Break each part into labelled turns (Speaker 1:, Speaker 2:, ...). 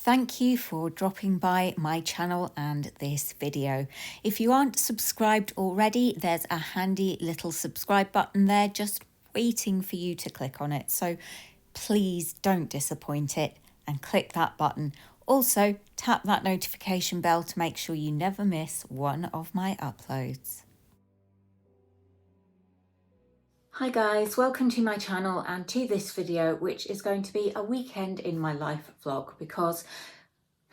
Speaker 1: Thank you for dropping by my channel and this video. If you aren't subscribed already, there's a handy little subscribe button there just waiting for you to click on it. So please don't disappoint it and click that button. Also, tap that notification bell to make sure you never miss one of my uploads. Hi guys, welcome to my channel and to this video, which is going to be a weekend in my life vlog because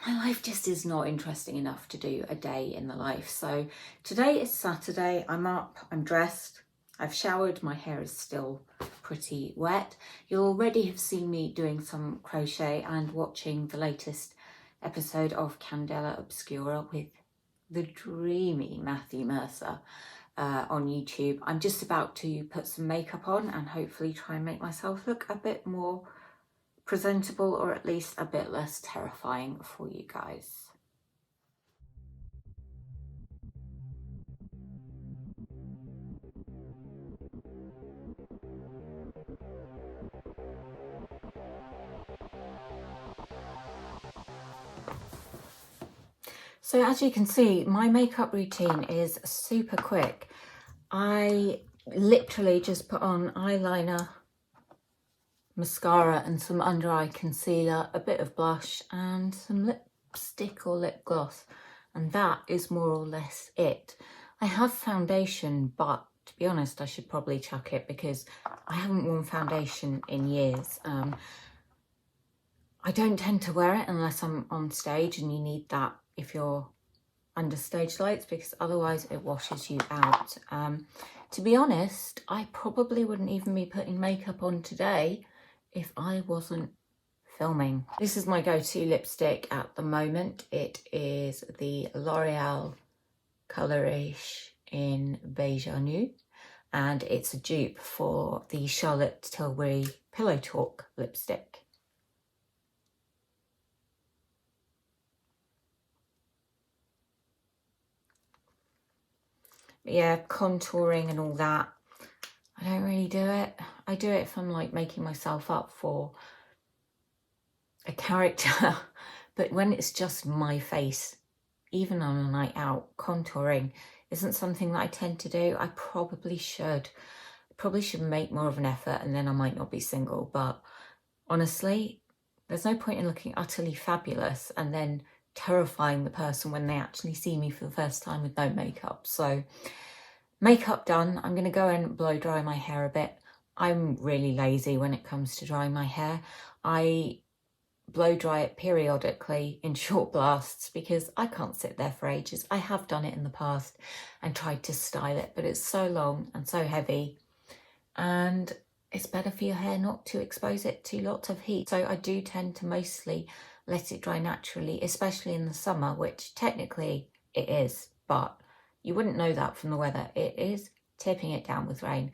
Speaker 1: my life just is not interesting enough to do a day in the life. So today is Saturday, I'm up, I'm dressed, I've showered, my hair is still pretty wet. You'll already have seen me doing some crochet and watching the latest episode of Candela Obscura with the dreamy Matthew Mercer on YouTube. I'm just about to put some makeup on and hopefully try and make myself look a bit more presentable, or at least a bit less terrifying for you guys. So as you can see, my makeup routine is super quick. I literally just put on eyeliner, mascara and some under eye concealer, a bit of blush and some lipstick or lip gloss, and that is more or less it. I have foundation, but to be honest I should probably chuck it because I haven't worn foundation in years. I don't tend to wear it unless I'm on stage, and you need that if you're under stage lights because otherwise it washes you out. To be honest, I probably wouldn't even be putting makeup on today if I wasn't filming. This is my go-to lipstick at the moment. It is the L'Oreal Colorish in Beige Nude, and it's a dupe for the Charlotte Tilbury Pillow Talk lipstick. Yeah, contouring and all that, I don't really do it. I do it if I'm like making myself up for a character, but when it's just my face, even on a night out, contouring isn't something that I tend to do. I probably should make more of an effort, and then I might not be single. But honestly, there's no point in looking utterly fabulous and then terrifying the person when they actually see me for the first time with no makeup. So makeup done. I'm going to go and blow dry my hair a bit. I'm really lazy when it comes to drying my hair. I blow dry it periodically in short blasts because I can't sit there for ages. I have done it in the past and tried to style it, but it's so long and so heavy, and it's better for your hair not to expose it to lots of heat. So I do tend to mostly let it dry naturally, especially in the summer, which technically it is, but you wouldn't know that from the weather. It is tipping it down with rain,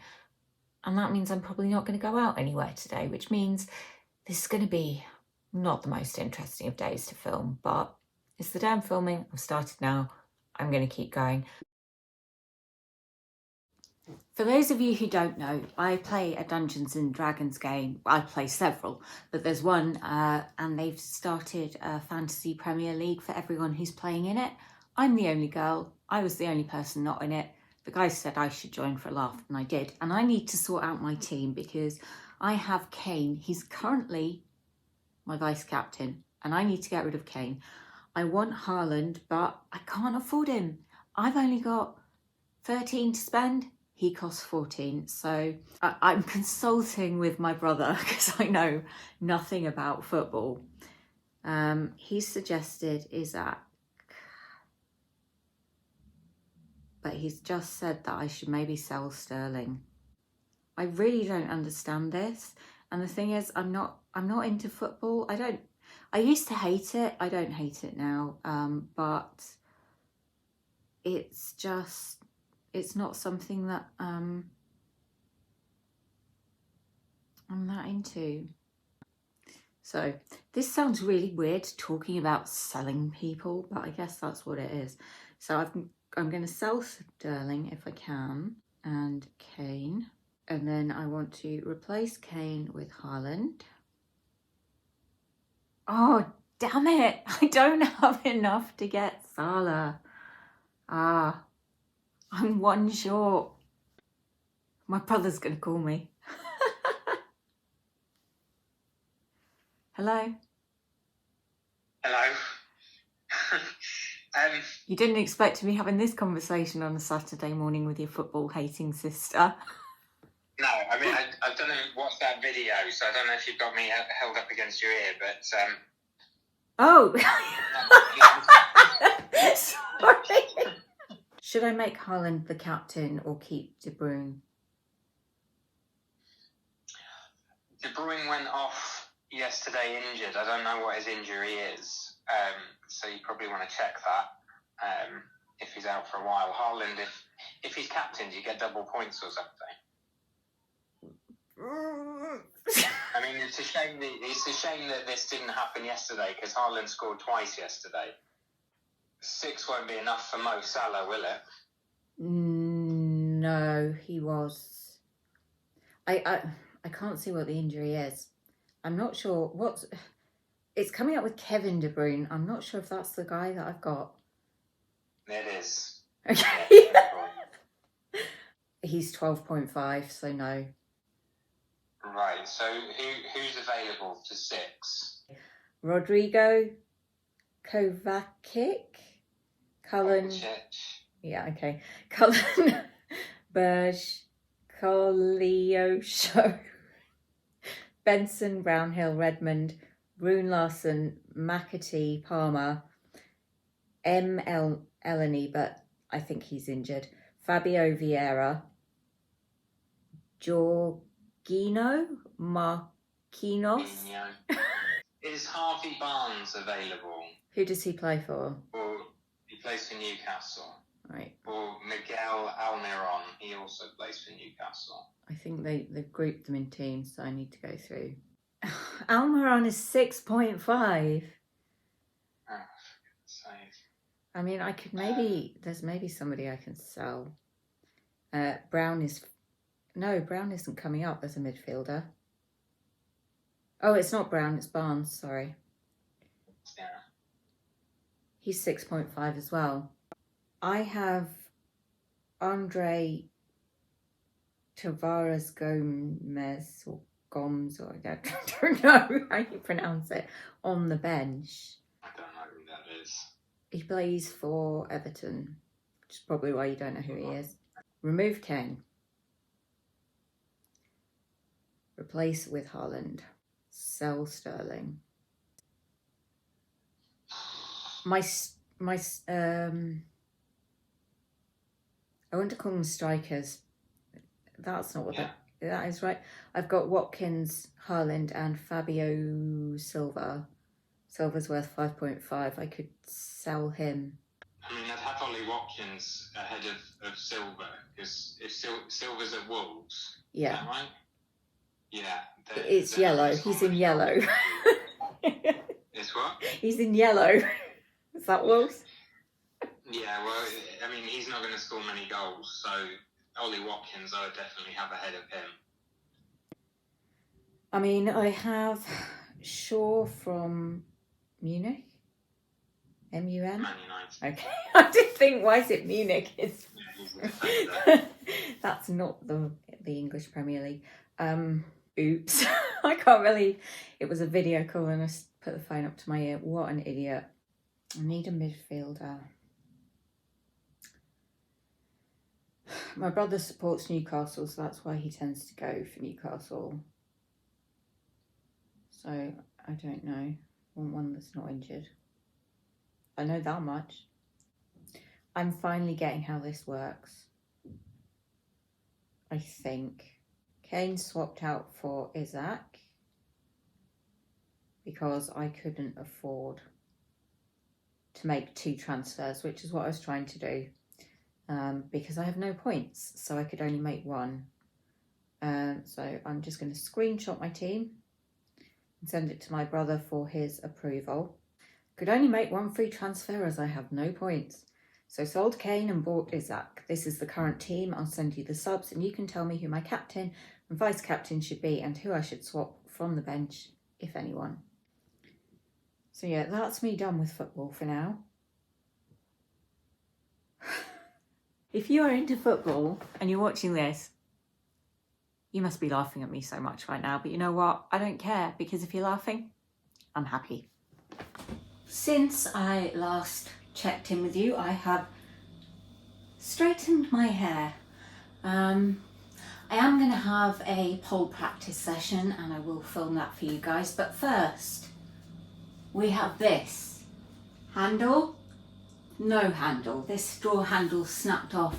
Speaker 1: and that means I'm probably not going to go out anywhere today, which means this is going to be not the most interesting of days to film, but it's the day I'm filming. I've started now. I'm going to keep going. For those of you who don't know, I play a Dungeons and Dragons game. I play several, but there's one and they've started a fantasy Premier League for everyone who's playing in it. I'm the only girl. I was the only person not in it. The guys said I should join for a laugh, and I did. And I need to sort out my team because I have Kane. He's currently my vice captain, and I need to get rid of Kane. I want Haaland, but I can't afford him. I've only got 13 to spend. He costs 14. So I'm consulting with my brother because I know nothing about football. He suggested Isaac, but he's just said that I should maybe sell Sterling. I really don't understand this. And the thing is, I'm not into football. I used to hate it. I don't hate it now. But it's not something that I'm that into. So this sounds really weird talking about selling people, but I guess that's what it is. So I'm going to sell Sterling if I can, and Kane. And then I want to replace Kane with Haaland. Oh, Damn it, I don't have enough to get Salah. I'm one short. My brother's going to call me. Hello?
Speaker 2: Hello.
Speaker 1: You didn't expect to be having this conversation on a Saturday morning with your football-hating sister.
Speaker 2: No, I mean, I don't know what's that video, so I don't know if you've got me held up against your ear, but...
Speaker 1: Oh! Sorry. Should I make Haaland the captain or keep De Bruyne?
Speaker 2: De Bruyne went off yesterday injured. I don't know what his injury is, so you probably want to check that if he's out for a while. Haaland, if he's captained, you get double points or something. I mean, it's a shame that this didn't happen yesterday because Haaland scored twice yesterday. 6 won't be enough for Mo Salah, will it?
Speaker 1: No, he was. I can't see what the injury is. I'm not sure what's. It's coming up with Kevin De Bruyne. I'm not sure if that's the guy that I've got.
Speaker 2: It is.
Speaker 1: Okay. Yeah. He's 12.5, so no.
Speaker 2: Right. So who's available for 6?
Speaker 1: Rodrigo, Kovacic, Cullen. Yeah, okay. Cullen, Berge, Colliosho, Benson, Brownhill, Redmond, Rune Larson, McAtee, Palmer, Eleni, but I think he's injured, Fabio Vieira, Jorginho, Marquinhos.
Speaker 2: Is Harvey Barnes available?
Speaker 1: Who does he play for?
Speaker 2: Or he plays for Newcastle.
Speaker 1: Right.
Speaker 2: Or Miguel Almiron, he also plays for Newcastle.
Speaker 1: I think they've grouped them in teams, so I need to go through. Almiron is 6.5.
Speaker 2: Oh, for goodness sake.
Speaker 1: I mean, I could maybe, there's maybe somebody I can sell. Brown isn't coming up as a midfielder. Oh, it's not Brown, it's Barnes, sorry.
Speaker 2: Yeah.
Speaker 1: He's 6.5 as well. I have Andre Tavares Gomez, or Gomes, or I don't know how you pronounce it, on the bench.
Speaker 2: I don't know who that is.
Speaker 1: He plays for Everton, which is probably why you don't know who he is. Remove Kane. Replace with Haaland. Sell Sterling. I want to call them strikers. That's not what that is, right? I've got Watkins, Haaland, and Fabio Silva. Silva's worth 5.5. I could sell him.
Speaker 2: I mean, I'd have Ollie Watkins ahead of Silva, because if Silva's at Wolves,
Speaker 1: yeah.
Speaker 2: Is that right? Yeah.
Speaker 1: It's yellow. He's in yellow.
Speaker 2: It's what?
Speaker 1: He's in yellow. Is that Wolves?
Speaker 2: Yeah, well, I mean, he's not going to score many goals, so Ollie Watkins I would definitely have ahead of him.
Speaker 1: I mean, I have Shaw from Munich. M-U-N?
Speaker 2: Man United.
Speaker 1: Okay. I did think, why is it Munich? It's... That's not the English Premier League. Oops. I can't believe it was a video call and I put the phone up to my ear. What an idiot. I need a midfielder. My brother supports Newcastle, so that's why he tends to go for Newcastle. So, I don't know. I want one that's not injured. I know that much. I'm finally getting how this works. I think. Kane swapped out for Isaac because I couldn't afford to make 2 transfers, which is what I was trying to do, because I have no points, so I could only make 1. So I'm just going to screenshot my team and send it to my brother for his approval. Could only make 1 free transfer as I have no points. So sold Kane and bought Isaac. This is the current team. I'll send you the subs and you can tell me who my captain and vice captain should be and who I should swap from the bench, if anyone. So yeah, that's me done with football for now. If you are into football and you're watching this, you must be laughing at me so much right now, but you know what? I don't care, because if you're laughing, I'm happy. Since I last checked in with you, I have straightened my hair. I am going to have a pole practice session and I will film that for you guys, but first we have this handle, no handle. This straw handle snapped off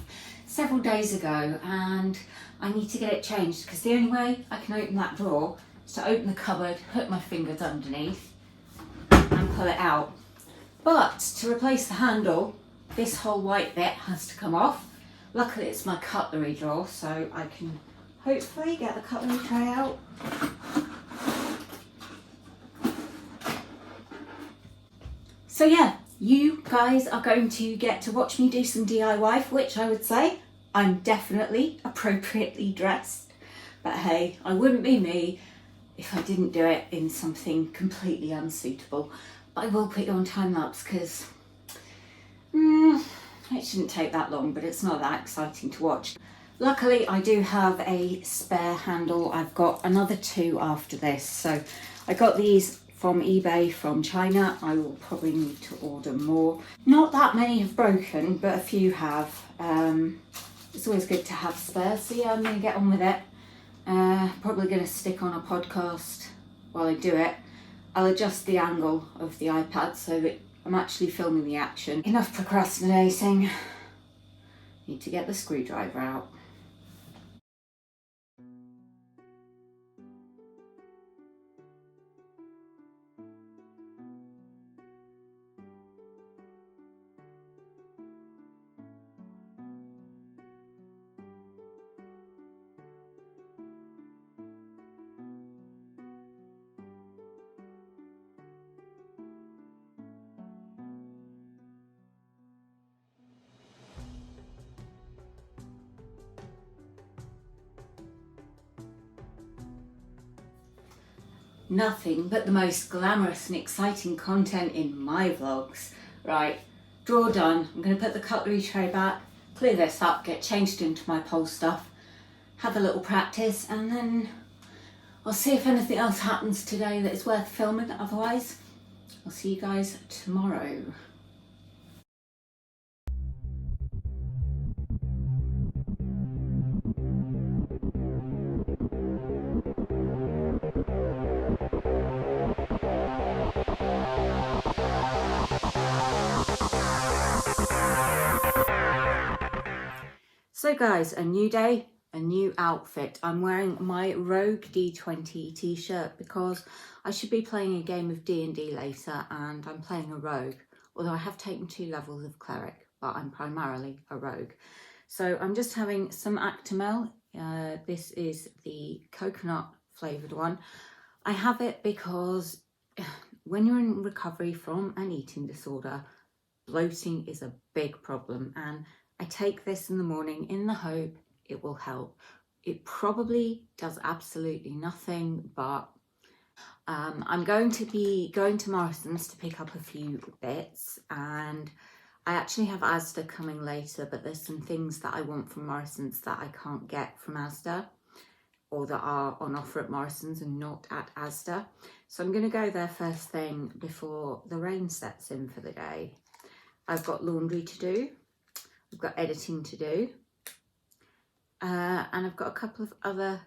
Speaker 1: several days ago and I need to get it changed, because the only way I can open that drawer is to open the cupboard, put my fingers underneath and pull it out. But to replace the handle, this whole white bit has to come off. Luckily it's my cutlery drawer, so I can hopefully get the cutlery tray out. So yeah, you guys are going to get to watch me do some DIY, for which I would say I'm definitely appropriately dressed. But hey, I wouldn't be me if I didn't do it in something completely unsuitable. But I will put you on time lapse, because it shouldn't take that long, but it's not that exciting to watch. Luckily, I do have a spare handle. I've got another 2 after this. So I got these from eBay from China. I will probably need to order more. Not that many have broken, but a few have. It's always good to have spares. So yeah, I'm going to get on with it. Probably going to stick on a podcast while I do it. I'll adjust the angle of the iPad so that I'm actually filming the action. Enough procrastinating. Need to get the screwdriver out. Nothing but the most glamorous and exciting content in my vlogs. Right, drawer done. I'm going to put the cutlery tray back, clear this up, get changed into my pole stuff, have a little practice, and then I'll see if anything else happens today that is worth filming. Otherwise, I'll see you guys tomorrow. So guys, a new day, a new outfit. I'm wearing my Rogue D20 t-shirt because I should be playing a game of D&D later and I'm playing a rogue, although I have taken 2 levels of cleric, but I'm primarily a rogue. So I'm just having some Actimel. This is the coconut flavoured one. I have it because when you're in recovery from an eating disorder, bloating is a big problem, and I take this in the morning in the hope it will help. It probably does absolutely nothing, but I'm going to be going to Morrison's to pick up a few bits, and I actually have Asda coming later, but there's some things that I want from Morrison's that I can't get from Asda, or that are on offer at Morrison's and not at Asda. So I'm going to go there first thing before the rain sets in for the day. I've got laundry to do. I've got editing to do, and I've got a couple of other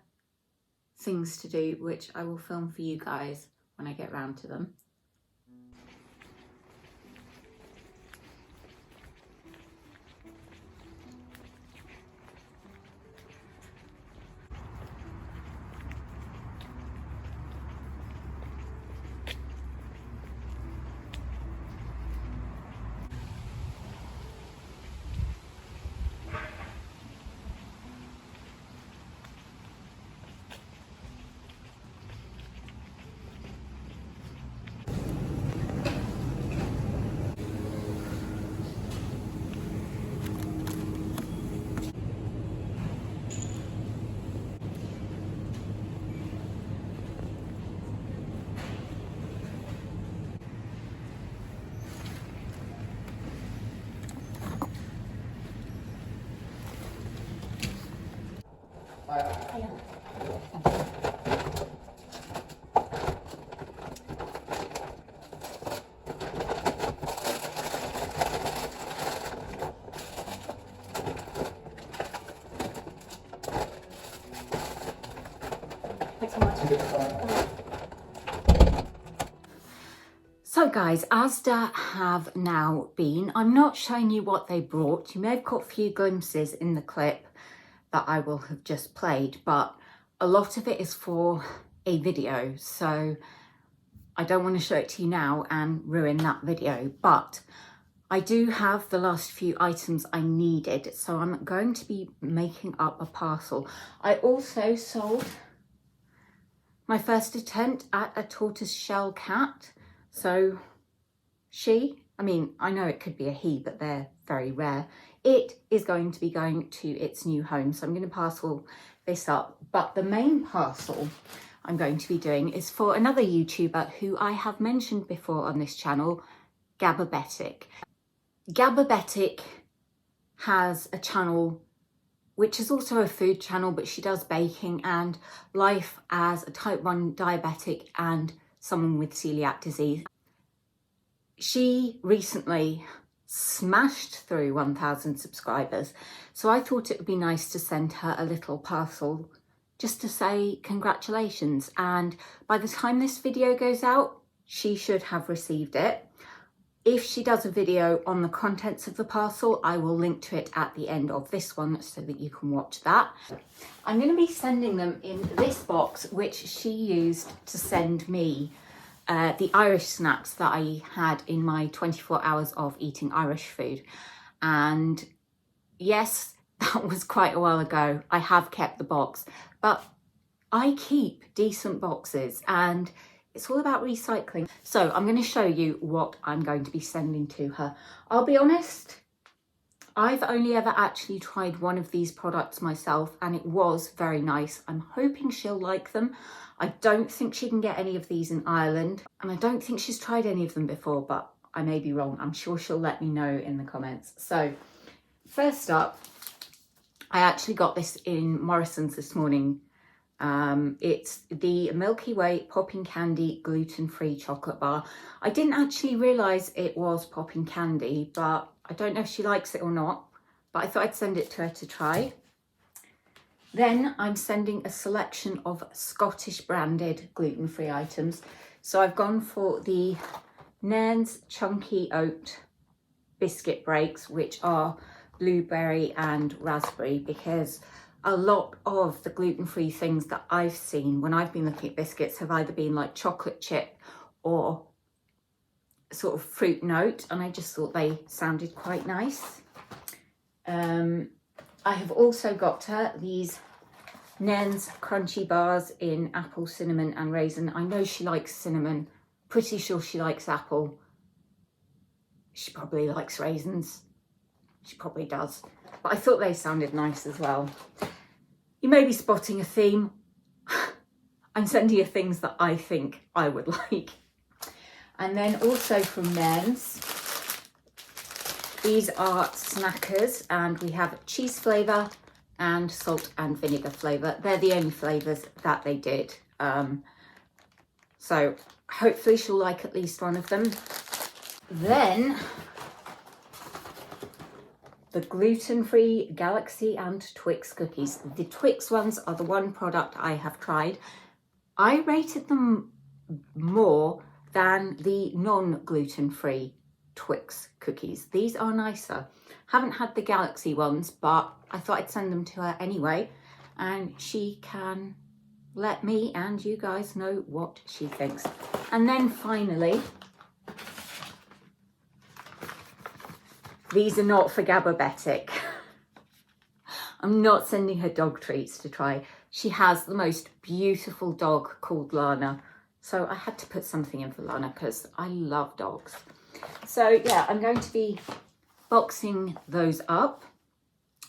Speaker 1: things to do which I will film for you guys when I get round to them. So guys, Asda have now been, I'm not showing you what they brought. You may have caught a few glimpses in the clip that I will have just played, but a lot of it is for a video. So I don't want to show it to you now and ruin that video, but I do have the last few items I needed. So I'm going to be making up a parcel. I also sold my first attempt at a tortoise shell cat. So I know it could be a he, but they're very rare. It is going to be going to its new home. So I'm going to parcel this up. But the main parcel I'm going to be doing is for another YouTuber who I have mentioned before on this channel, Gababetic. Gababetic has a channel which is also a food channel, but she does baking and life as a type 1 diabetic and someone with celiac disease. She recently smashed through 1,000 subscribers, so I thought it would be nice to send her a little parcel just to say congratulations, and by the time this video goes out she should have received it. If she does a video on the contents of the parcel, I will link to it at the end of this one so that you can watch that. I'm going to be sending them in this box which she used to send me the Irish snacks that I had in my 24 hours of eating Irish food. And yes, that was quite a while ago. I have kept the box, but I keep decent boxes and it's all about recycling. So I'm going to show you what I'm going to be sending to her. I'll be honest, I've only ever actually tried one of these products myself and it was very nice. I'm hoping she'll like them. I don't think she can get any of these in Ireland and I don't think she's tried any of them before, but I may be wrong. I'm sure she'll let me know in the comments. So first up, I actually got this in Morrison's this morning. It's the Milky Way Popping Candy gluten-free chocolate bar. I didn't actually realise it was popping candy, but I don't know if she likes it or not, but I thought I'd send it to her to try. Then I'm sending a selection of Scottish branded gluten-free items. So I've gone for the Nairn's Chunky Oat biscuit breaks, which are blueberry and raspberry, because a lot of the gluten-free things that I've seen when I've been looking at biscuits have either been like chocolate chip or sort of fruit note, and I just thought they sounded quite nice. I have also got her these Nairn's crunchy bars in apple, cinnamon and raisin. I know she likes cinnamon, pretty sure she likes apple. She probably likes raisins. She probably does. But I thought they sounded nice as well. You may be spotting a theme. I'm sending you things that I think I would like. And then also from Nairn's, these are snackers and we have cheese flavour and salt and vinegar flavour. They're the only flavours that they did. So hopefully she'll like at least one of them. Then the gluten-free Galaxy and Twix cookies. The Twix ones are the one product I have tried. I rated them more than the non-gluten-free Twix cookies. These are nicer. Haven't had the Galaxy ones, but I thought I'd send them to her anyway, and she can let me and you guys know what she thinks. And then finally, these are not for Gababetic. I'm not sending her dog treats to try. She has the most beautiful dog called Lana. So I had to put something in for Lana because I love dogs. So yeah, I'm going to be boxing those up,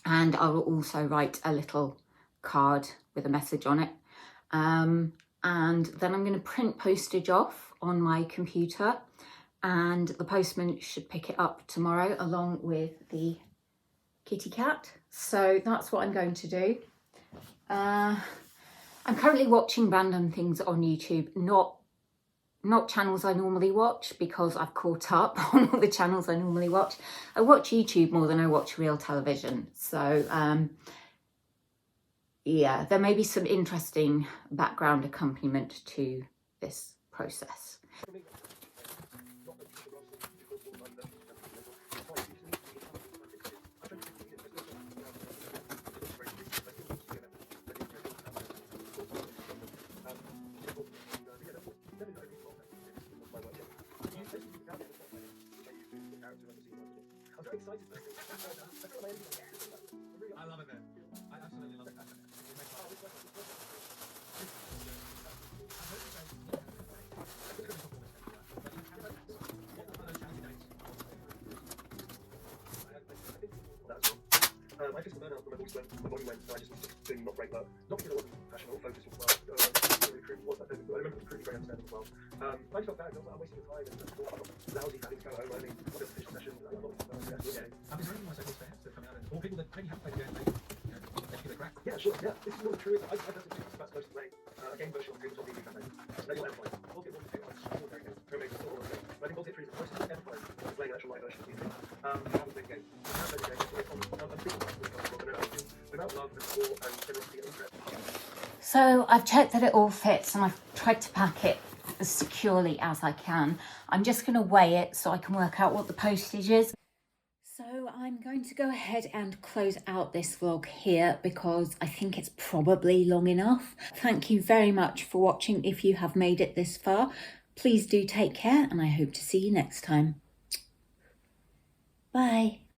Speaker 1: and I will also write a little card with a message on it. And then I'm going to print postage off on my computer, and the postman should pick it up tomorrow along with the kitty cat. So that's what I'm going to do. I'm currently watching random things on YouTube, not channels I normally watch, because I've caught up on all the channels I normally watch. I watch YouTube more than I watch real television. So yeah, there may be some interesting background accompaniment to this process.
Speaker 3: I love it. I absolutely love it. I just learned out from my voice when my body went, so I just was just doing not great, but not because I wasn't passionate or focused as well. I remember recruiting very understanding as well. I just felt bad. I was like, I'm wasting the time and lousy having to go home early. I didn't finish the session. I got a lot of stress. Is there anything my second fans that come out and or people that maybe haven't played the game, they should get a crack? Yeah, sure. Yeah, this is what the truth is. I've done some that's most of the way. A game version of Dreams of TV campaign. Then you'll have fun. We'll get one to take on ordinary games. Homemade is all of them. But I think we'll get through the process of ever fun. Playing an actual live version of TV. I haven't played the game. I haven't played the game. Without love and support and generosity and interest.
Speaker 1: So I've checked that it all fits and I've tried to pack it as securely as I can. I'm just going to weigh it so I can work out what the postage is. So I'm going to go ahead and close out this vlog here because I think it's probably long enough. Thank you very much for watching. If you have made it this far, please do take care and I hope to see you next time. Bye.